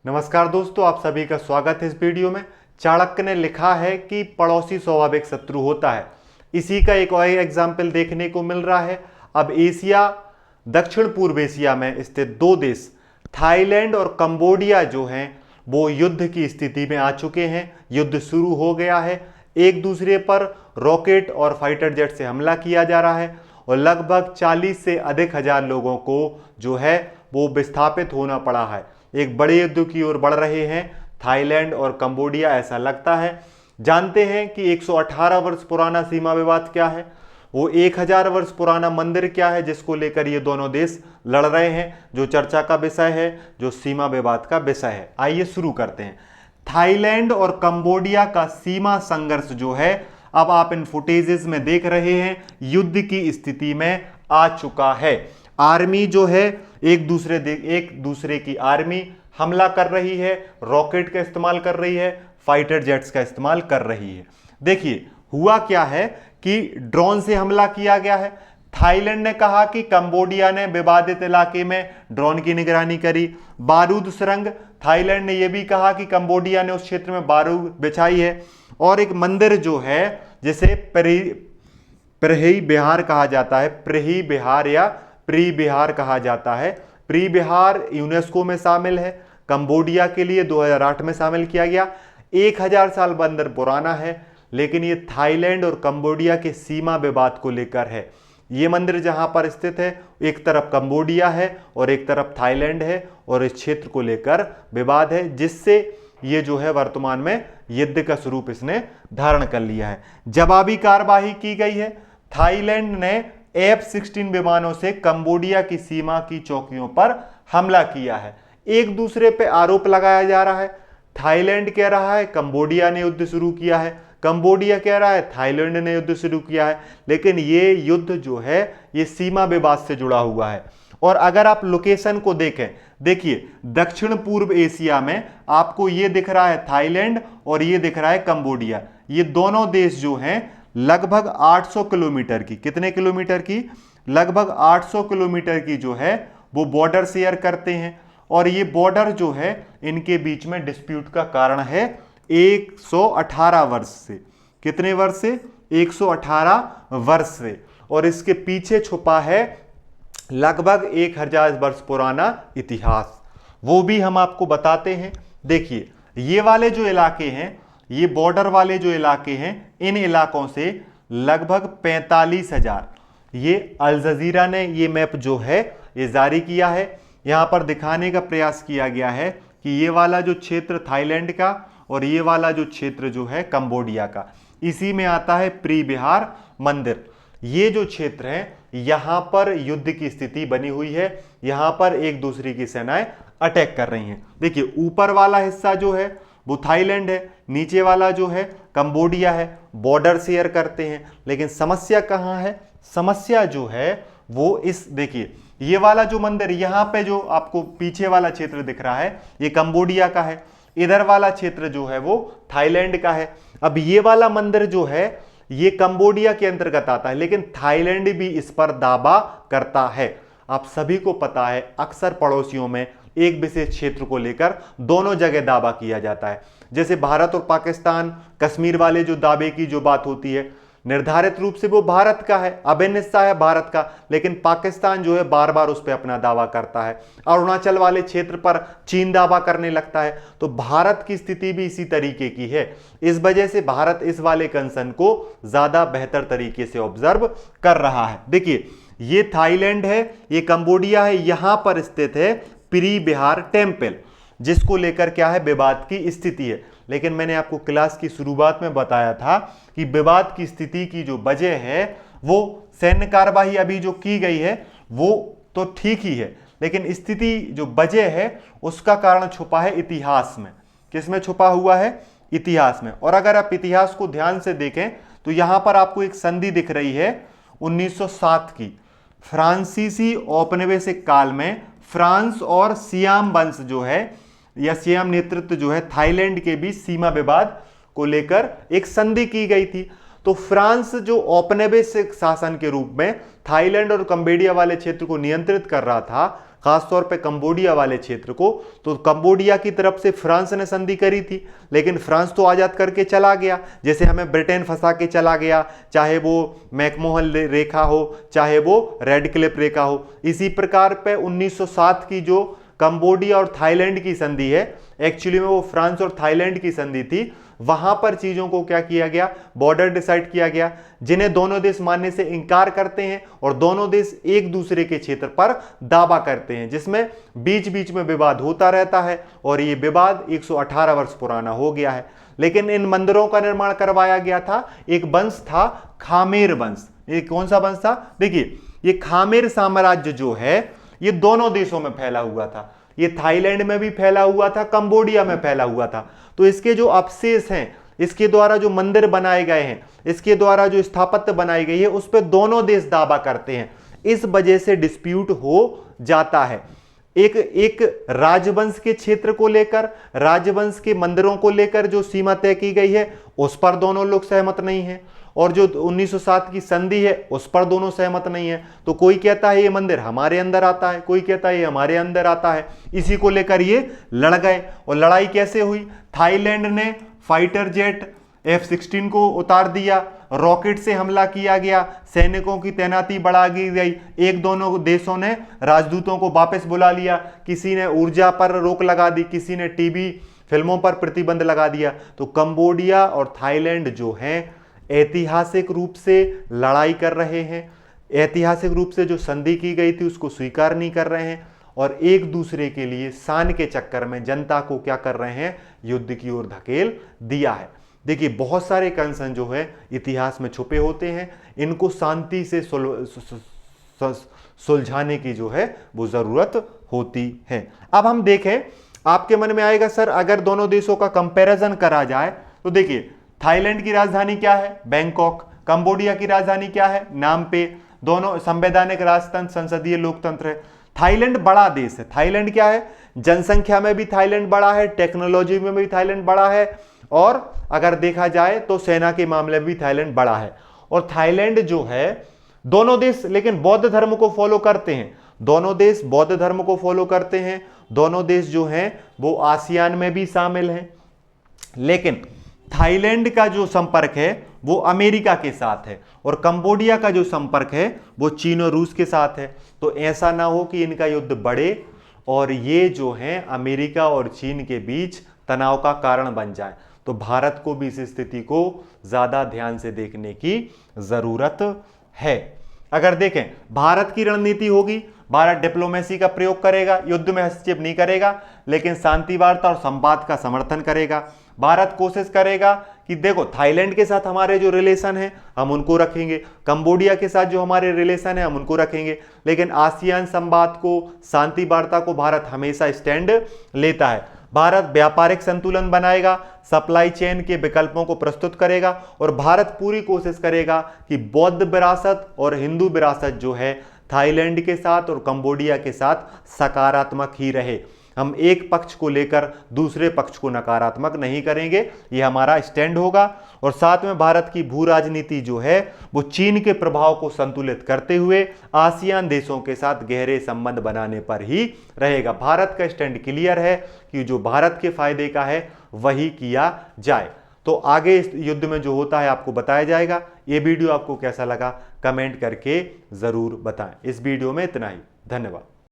नमस्कार दोस्तों, आप सभी का स्वागत है इस वीडियो में। चाणक्य ने लिखा है कि पड़ोसी स्वाभाविक शत्रु होता है। इसी का एक और एग्जाम्पल देखने को मिल रहा है। अब एशिया, दक्षिण पूर्व एशिया में स्थित दो देश थाईलैंड और कंबोडिया जो हैं वो युद्ध की स्थिति में आ चुके हैं। युद्ध शुरू हो गया है। एक दूसरे पर रॉकेट और फाइटर जेट से हमला किया जा रहा है और लगभग 40 से अधिक हजार लोगों को जो है वो विस्थापित होना पड़ा है। एक बड़े युद्ध की ओर बढ़ रहे हैं थाईलैंड और कंबोडिया, ऐसा लगता है। जानते हैं कि 118 वर्ष पुराना सीमा विवाद क्या है, वो 1000 वर्ष पुराना मंदिर क्या है जिसको लेकर ये दोनों देश लड़ रहे हैं, जो चर्चा का विषय है, जो सीमा विवाद का विषय है। आइए शुरू करते हैं। थाईलैंड और कंबोडिया का सीमा संघर्ष जो है, अब आप इन फुटेजेस में देख रहे हैं, युद्ध की स्थिति में आ चुका है। आर्मी जो है एक दूसरे की आर्मी हमला कर रही है, रॉकेट का इस्तेमाल कर रही है, फाइटर जेट्स का इस्तेमाल कर रही है। देखिए हुआ क्या है कि ड्रोन से हमला किया गया है। थाईलैंड ने कहा कि कंबोडिया ने विवादित इलाके में ड्रोन की निगरानी करी। बारूद सुरंग, थाईलैंड ने यह भी कहा कि कंबोडिया ने उस क्षेत्र में बारूद बिछाई है। और एक मंदिर जो है जिसे प्रही बिहार कहा जाता है, प्रही बिहार या प्री बिहार कहा जाता है। प्री बिहार यूनेस्को में शामिल है। कंबोडिया के लिए 2008 में शामिल किया गया। 1000 साल मंदिर पुराना है, लेकिन ये थाईलैंड और कंबोडिया के सीमा विवाद को लेकर है। ये मंदिर जहां पर स्थित है, एक तरफ कंबोडिया है और एक तरफ थाईलैंड है, और इस क्षेत्र को लेकर विवाद है, जिससे ये जो है वर्तमान में युद्ध का स्वरूप इसने धारण कर लिया है। जवाबी कार्रवाई की गई है। थाईलैंड ने F-16 विमानों से कंबोडिया की सीमा की चौकियों पर हमला किया है। एक दूसरे पे आरोप लगाया जा रहा है। थाईलैंड कह रहा है कंबोडिया ने युद्ध शुरू किया है, कंबोडिया कह रहा है थाईलैंड ने युद्ध शुरू किया है। लेकिन ये युद्ध जो है ये सीमा विवाद से जुड़ा हुआ है। और अगर आप लोकेशन को देखें, देखिए दक्षिण पूर्व एशिया में आपको ये दिख रहा है थाईलैंड और ये दिख रहा है कंबोडिया। ये दोनों देश जो हैं लगभग 800 किलोमीटर की, कितने किलोमीटर की, लगभग 800 किलोमीटर की जो है वो बॉर्डर शेयर करते हैं। और ये बॉर्डर जो है इनके बीच में डिस्प्यूट का कारण है 118 वर्ष से। कितने वर्ष से? 118 वर्ष से। और इसके पीछे छुपा है लगभग 1000 वर्ष पुराना इतिहास, वो भी हम आपको बताते हैं। देखिए ये वाले जो इलाके हैं, ये बॉर्डर वाले जो इलाके हैं, इन इलाकों से लगभग 45,000, ये अल जजीरा ने ये मैप जो है ये जारी किया है। यहां पर दिखाने का प्रयास किया गया है कि ये वाला जो क्षेत्र थाईलैंड का और ये वाला जो क्षेत्र जो है कंबोडिया का, इसी में आता है प्री बिहार मंदिर। ये जो क्षेत्र है यहां पर युद्ध की स्थिति बनी हुई है। यहां पर एक दूसरे की सेनाएं अटैक कर रही हैं। देखिए ऊपर वाला हिस्सा जो है वो थाईलैंड है, नीचे वाला जो है कंबोडिया है, बॉर्डर शेयर करते हैं। लेकिन समस्या कहां है? समस्या जो है वो इस, देखिए ये वाला जो मंदिर यहां पे जो आपको पीछे वाला क्षेत्र दिख रहा है ये कंबोडिया का है, इधर वाला क्षेत्र जो है वो थाईलैंड का है। अब ये वाला मंदिर जो है ये कंबोडिया के अंतर्गत आता है, लेकिन थाईलैंड भी इस पर दावा करता है। आप सभी को पता है अक्सर पड़ोसियों में एक विशेष क्षेत्र को लेकर दोनों जगह दावा किया जाता है। जैसे भारत और पाकिस्तान, कश्मीर वाले जो दावे की जो बात होती है, निर्धारित रूप से वो भारत का है, अभिन्न हिस्सा है भारत का, लेकिन पाकिस्तान जो है बार बार उस पर अपना दावा करता है। अरुणाचल वाले क्षेत्र पर चीन दावा करने लगता है। तो भारत की स्थिति भी इसी तरीके की है। इस वजह से भारत इस वाले कंसर्न को ज्यादा बेहतर तरीके से ऑब्जर्व कर रहा है। देखिए ये थाईलैंड है, ये कंबोडिया है, यहां पर स्थित है प्री बिहार टेम्पल, जिसको लेकर क्या है विवाद की स्थिति है। लेकिन मैंने आपको क्लास की शुरुआत में बताया था कि विवाद की स्थिति की जो वजह है वो सैन्य कार्यवाही अभी जो की गई है वो तो ठीक ही है, लेकिन स्थिति जो वजह है उसका कारण छुपा है इतिहास में। किसमें छुपा हुआ है? इतिहास में। और अगर आप इतिहास को ध्यान से देखें तो यहां पर आपको एक संधि दिख रही है 1907 की। फ्रांसीसी औपनिवेशिक काल में फ्रांस और सियाम वंश जो है या सियाम नेतृत्व जो है थाईलैंड के बीच सीमा विवाद को लेकर एक संधि की गई थी। तो फ्रांस जो औपनिवेशिक शासन के रूप में थाईलैंड और कंबोडिया वाले क्षेत्र को नियंत्रित कर रहा था, खासतौर पे कंबोडिया वाले क्षेत्र को। तो कंबोडिया की तरफ से फ्रांस ने संधि करी थी, लेकिन फ्रांस तो आजाद करके चला गया, जैसे हमें ब्रिटेन फंसा के चला गया, चाहे वो मैकमोहन रेखा हो, चाहे वो रेड क्लिफ रेखा हो। इसी प्रकार पे 1907 की जो कंबोडिया और थाईलैंड की संधि है, एक्चुअली में वो फ्रांस और थाईलैंड की संधि थी। वहां पर चीजों को क्या किया गया, बॉर्डर डिसाइड किया गया, जिन्हें दोनों देश मानने से इंकार करते हैं और दोनों देश एक दूसरे के क्षेत्र पर दावा करते हैं, जिसमें बीच बीच में विवाद होता रहता है और ये विवाद 118 वर्ष पुराना हो गया है। लेकिन इन मंदिरों का निर्माण करवाया गया था, एक वंश था खामेर वंश। ये कौन सा वंश था? देखिए, ये खामेर साम्राज्य जो है ये दोनों देशों में फैला हुआ था, ये थाईलैंड में भी फैला हुआ था, कंबोडिया में फैला हुआ था। तो इसके जो अवशेष हैं, इसके द्वारा जो मंदिर बनाए गए हैं, इसके द्वारा जो स्थापत्य बनाई गई है, उस पर दोनों देश दावा करते हैं। इस वजह से डिस्प्यूट हो जाता है। एक राजवंश के क्षेत्र को लेकर, राजवंश के मंदिरों को लेकर जो सीमा तय की गई है उस पर दोनों लोग सहमत नहीं है, और जो 1907 की संधि है उस पर दोनों सहमत नहीं है। तो कोई कहता है ये मंदिर हमारे अंदर आता है, कोई कहता है ये हमारे अंदर आता है। इसी को लेकर ये लड़ गए। और लड़ाई कैसे हुई? थाईलैंड ने फाइटर जेट F-16 को उतार दिया, रॉकेट से हमला किया गया, सैनिकों की तैनाती बढ़ा दी गई, एक दोनों देशों ने राजदूतों को वापस बुला लिया, किसी ने ऊर्जा पर रोक लगा दी, किसी ने टीवी फिल्मों पर प्रतिबंध लगा दिया। तो कंबोडिया और थाईलैंड जो हैं ऐतिहासिक रूप से लड़ाई कर रहे हैं, ऐतिहासिक रूप से जो संधि की गई थी उसको स्वीकार नहीं कर रहे हैं, और एक दूसरे के लिए शान के चक्कर में जनता को क्या कर रहे हैं, युद्ध की ओर धकेल दिया है। देखिए, बहुत सारे कंसर्न जो है इतिहास में छुपे होते हैं, इनको शांति से सुलझाने की जो है वो जरूरत होती है। अब हम देखें, आपके मन में आएगा सर अगर दोनों देशों का कंपैरिजन करा जाए तो देखिए, थाईलैंड की राजधानी क्या है? बैंकॉक। कंबोडिया की राजधानी क्या है? नामपे। दोनों संवैधानिक राजतंत्र, संसदीय लोकतंत्र है। थाईलैंड बड़ा देश है। थाईलैंड क्या है? जनसंख्या में भी थाईलैंड बड़ा है, टेक्नोलॉजी में भी थाईलैंड बड़ा है, और अगर देखा जाए तो सेना के मामले में भी थाईलैंड बड़ा है। और थाईलैंड जो है, दोनों देश लेकिन बौद्ध धर्म को फॉलो करते हैं, दोनों देश बौद्ध धर्म को फॉलो करते हैं, दोनों देश जो हैं वो आसियान में भी शामिल हैं। लेकिन थाईलैंड का जो संपर्क है वो अमेरिका के साथ है, और कंबोडिया का जो संपर्क है वो चीन और रूस के साथ है। तो ऐसा ना हो कि इनका युद्ध बढ़े और ये जो है अमेरिका और चीन के बीच तनाव का कारण बन जाए। तो भारत को भी इस स्थिति को ज्यादा ध्यान से देखने की जरूरत है। अगर देखें, भारत की रणनीति होगी, भारत डिप्लोमेसी का प्रयोग करेगा, युद्ध में हस्तक्षेप नहीं करेगा, लेकिन शांति वार्ता और संवाद का समर्थन करेगा। भारत कोशिश करेगा कि देखो, थाईलैंड के साथ हमारे जो रिलेशन है हम उनको रखेंगे, कंबोडिया के साथ जो हमारे रिलेशन है हम उनको रखेंगे, लेकिन आसियान संवाद को, शांति वार्ता को भारत हमेशा स्टैंड लेता है। भारत व्यापारिक संतुलन बनाएगा, सप्लाई चेन के विकल्पों को प्रस्तुत करेगा, और भारत पूरी कोशिश करेगा कि बौद्ध विरासत और हिंदू विरासत जो है थाईलैंड के साथ और कंबोडिया के साथ सकारात्मक ही रहे। हम एक पक्ष को लेकर दूसरे पक्ष को नकारात्मक नहीं करेंगे, ये हमारा स्टैंड होगा। और साथ में भारत की भू राजनीति जो है वो चीन के प्रभाव को संतुलित करते हुए आसियान देशों के साथ गहरे संबंध बनाने पर ही रहेगा। भारत का स्टैंड क्लियर है कि जो भारत के फायदे का है वही किया जाए। तो आगे इस युद्ध में जो होता है आपको बताया जाएगा। ये वीडियो आपको कैसा लगा कमेंट करके जरूर बताएं। इस वीडियो में इतना ही, धन्यवाद।